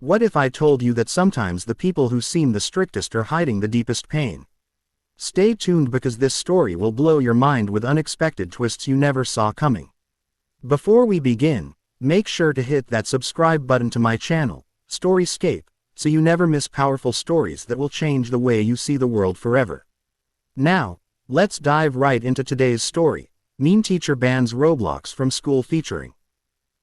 What if I told you that sometimes the people who seem the strictest are hiding the deepest pain? Stay tuned because this story will blow your mind with unexpected twists you never saw coming. Before we begin, make sure to hit that subscribe button to my channel, Scape, so you never miss powerful stories that will change the way you see the world forever. Now, let's dive right into today's story. Mean Teacher Bans Roblox from School featuring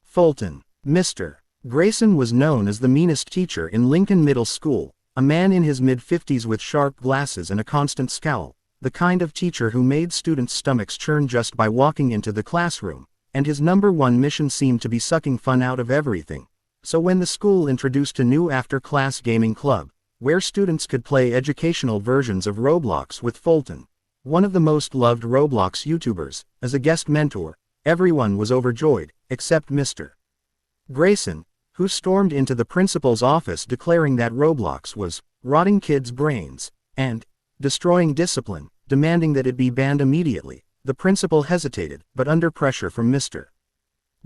Foltyn. Mr. Grayson was known as the meanest teacher in Lincoln Middle School, a man in his mid-50s with sharp glasses and a constant scowl, the kind of teacher who made students' stomachs churn just by walking into the classroom, and his number one mission seemed to be sucking fun out of everything. So when the school introduced a new after-class gaming club, where students could play educational versions of Roblox with Foltyn, one of the most loved Roblox YouTubers, as a guest mentor, everyone was overjoyed, except Mr. Grayson, who stormed into the principal's office declaring that Roblox was rotting kids' brains and destroying discipline, demanding that it be banned immediately. The principal hesitated, but under pressure from Mr.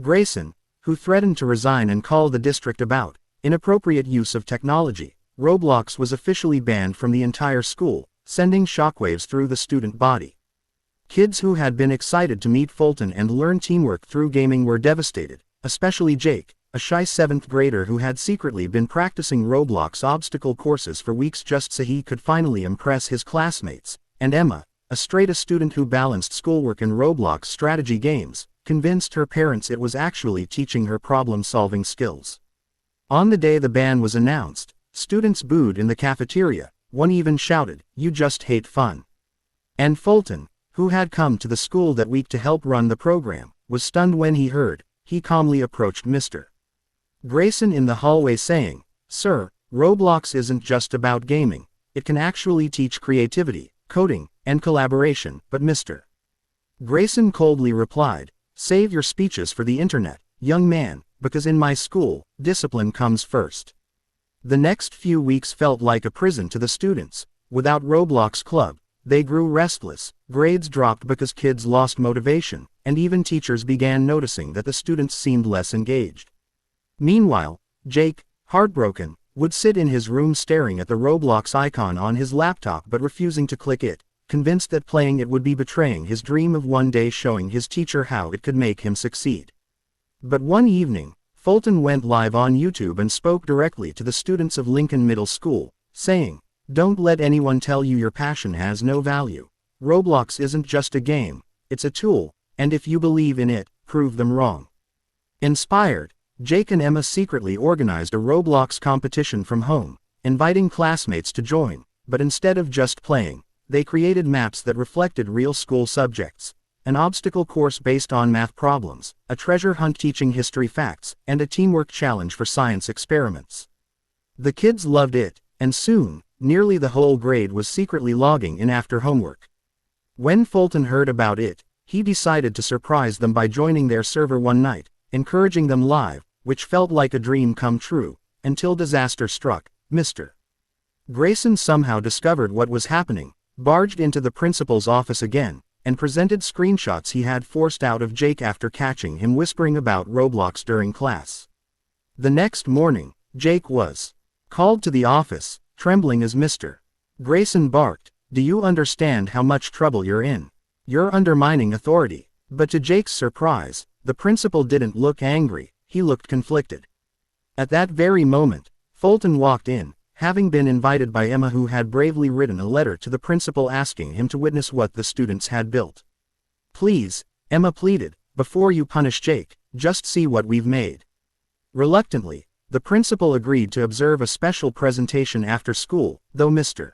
Grayson, who threatened to resign and call the district about inappropriate use of technology, Roblox was officially banned from the entire school, sending shockwaves through the student body. Kids who had been excited to meet Foltyn and learn teamwork through gaming were devastated, especially Jake, a shy 7th grader who had secretly been practicing Roblox obstacle courses for weeks just so he could finally impress his classmates, and Emma, a straight-A student who balanced schoolwork and Roblox strategy games, convinced her parents it was actually teaching her problem-solving skills. On the day the ban was announced, students booed in the cafeteria. One even shouted, "You just hate fun." And Foltyn, who had come to the school that week to help run the program, was stunned when he heard. He calmly approached Mr. Grayson in the hallway saying, "Sir, Roblox isn't just about gaming. It can actually teach creativity, coding, and collaboration." But Mr. Grayson coldly replied, "Save your speeches for the internet, young man, because in my school, discipline comes first." The next few weeks felt like a prison to the students. Without Roblox Club, they grew restless, grades dropped because kids lost motivation, and even teachers began noticing that the students seemed less engaged. Meanwhile, Jake, heartbroken, would sit in his room staring at the Roblox icon on his laptop but refusing to click it, convinced that playing it would be betraying his dream of one day showing his teacher how it could make him succeed. But one evening, Foltyn went live on YouTube and spoke directly to the students of Lincoln Middle School, saying, "Don't let anyone tell you your passion has no value. Roblox isn't just a game, it's a tool, and if you believe in it, prove them wrong." Inspired, Jake and Emma secretly organized a Roblox competition from home, inviting classmates to join, but instead of just playing, they created maps that reflected real school subjects. An obstacle course based on math problems, a treasure hunt teaching history facts, and a teamwork challenge for science experiments. The kids loved it, and soon, nearly the whole grade was secretly logging in after homework. When Foltyn heard about it, he decided to surprise them by joining their server one night, encouraging them live, which felt like a dream come true, until disaster struck. Mr. Grayson somehow discovered what was happening, barged into the principal's office again, and presented screenshots he had forced out of Jake after catching him whispering about Roblox during class. The next morning, Jake was called to the office, trembling as Mr. Grayson barked, "Do you understand how much trouble you're in? You're undermining authority." But to Jake's surprise, the principal didn't look angry, he looked conflicted. At that very moment, Foltyn walked in, having been invited by Emma, who had bravely written a letter to the principal asking him to witness what the students had built. "Please," Emma pleaded, "before you punish Jake, just see what we've made." Reluctantly, the principal agreed to observe a special presentation after school, though Mr.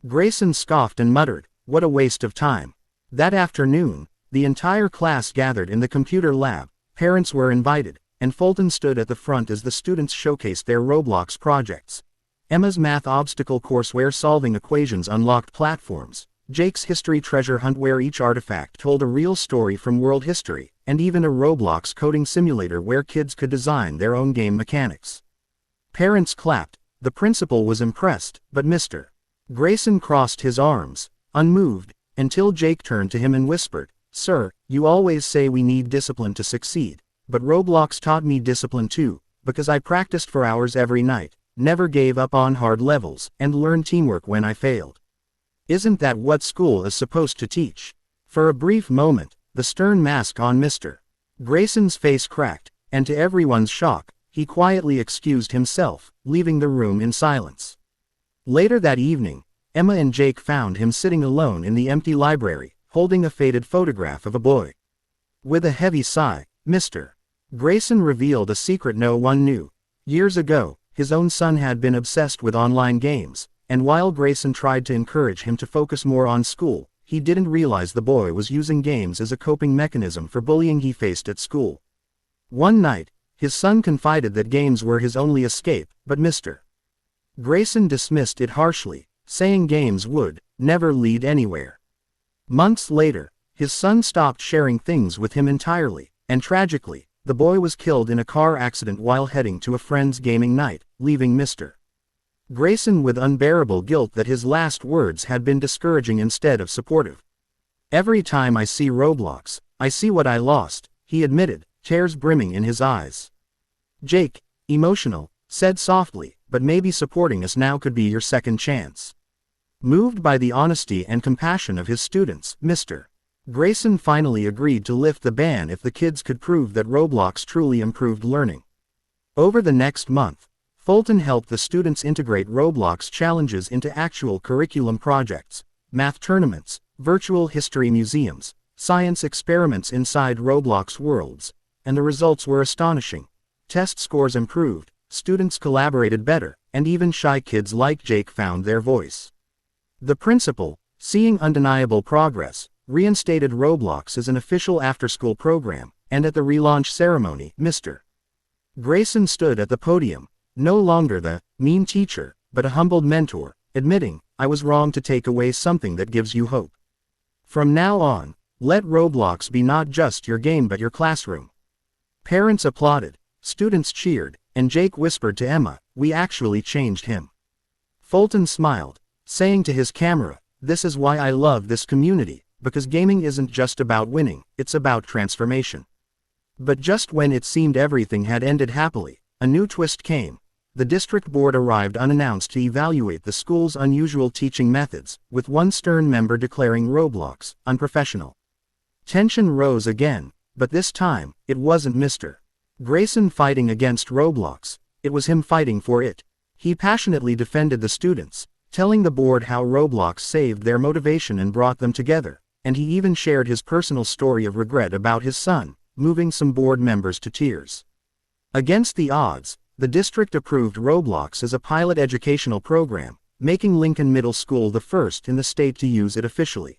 Grayson scoffed and muttered, "What a waste of time." That afternoon, the entire class gathered in the computer lab, parents were invited, and Foltyn stood at the front as the students showcased their Roblox projects. Emma's math obstacle course where solving equations unlocked platforms, Jake's history treasure hunt where each artifact told a real story from world history, and even a Roblox coding simulator where kids could design their own game mechanics. Parents clapped, the principal was impressed, but Mr. Grayson crossed his arms, unmoved, until Jake turned to him and whispered, "Sir, you always say we need discipline to succeed, but Roblox taught me discipline too. because I practiced for hours every night, never gave up on hard levels, and learned teamwork when I failed. Isn't that what school is supposed to teach? For a brief moment, the stern mask on Mr. Grayson's face cracked, and to everyone's shock, he quietly excused himself, leaving the room in silence. Later that evening, Emma and Jake found him sitting alone in the empty library, holding a faded photograph of a boy. With a heavy sigh, Mr. Grayson revealed a secret no one knew. Years ago, his own son had been obsessed with online games, and while Grayson tried to encourage him to focus more on school, he didn't realize the boy was using games as a coping mechanism for bullying he faced at school. One night, his son confided that games were his only escape, but Mr. Grayson dismissed it harshly, saying games would never lead anywhere. Months later, his son stopped sharing things with him entirely, and tragically, the boy was killed in a car accident while heading to a friend's gaming night, leaving Mr. Grayson with unbearable guilt that his last words had been discouraging instead of supportive. Every time I see Roblox, I see what I lost, he admitted, tears brimming in his eyes. Jake, emotional, said softly, but maybe supporting us now could be your second chance. Moved by the honesty and compassion of his students, Mr. Grayson finally agreed to lift the ban if the kids could prove that Roblox truly improved learning. Over the next month, Foltyn helped the students integrate Roblox challenges into actual curriculum projects, math tournaments, virtual history museums, science experiments inside Roblox worlds, and the results were astonishing. Test scores improved, students collaborated better, and even shy kids like Jake found their voice. The principal, seeing undeniable progress, reinstated Roblox as an official after-school program, and at the relaunch ceremony, Mr. Grayson stood at the podium, no longer the mean teacher, but a humbled mentor, admitting, "I was wrong to take away something that gives you hope. From now on, let Roblox be not just your game but your classroom." Parents applauded, students cheered, and Jake whispered to Emma, "We actually changed him." Foltyn smiled, saying to his camera, "This is why I love this community, because gaming isn't just about winning, it's about transformation." But just when it seemed everything had ended happily, a new twist came. The district board arrived unannounced to evaluate the school's unusual teaching methods, with one stern member declaring Roblox unprofessional. Tension rose again, but this time, it wasn't Mr. Grayson fighting against Roblox, it was him fighting for it. He passionately defended the students, telling the board how Roblox saved their motivation and brought them together, and he even shared his personal story of regret about his son, moving some board members to tears. Against the odds, the district approved Roblox as a pilot educational program, making Lincoln Middle School the first in the state to use it officially.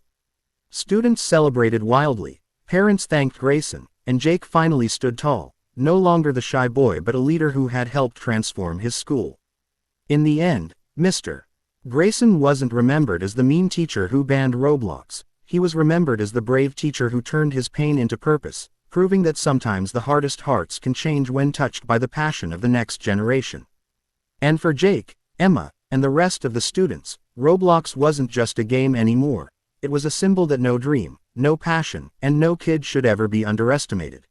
Students celebrated wildly, parents thanked Grayson, and Jake finally stood tall, no longer the shy boy but a leader who had helped transform his school. In the end, Mr. Grayson wasn't remembered as the mean teacher who banned Roblox, he was remembered as the brave teacher who turned his pain into purpose, proving that sometimes the hardest hearts can change when touched by the passion of the next generation. And for Jake, Emma, and the rest of the students, Roblox wasn't just a game anymore, it was a symbol that no dream, no passion, and no kid should ever be underestimated.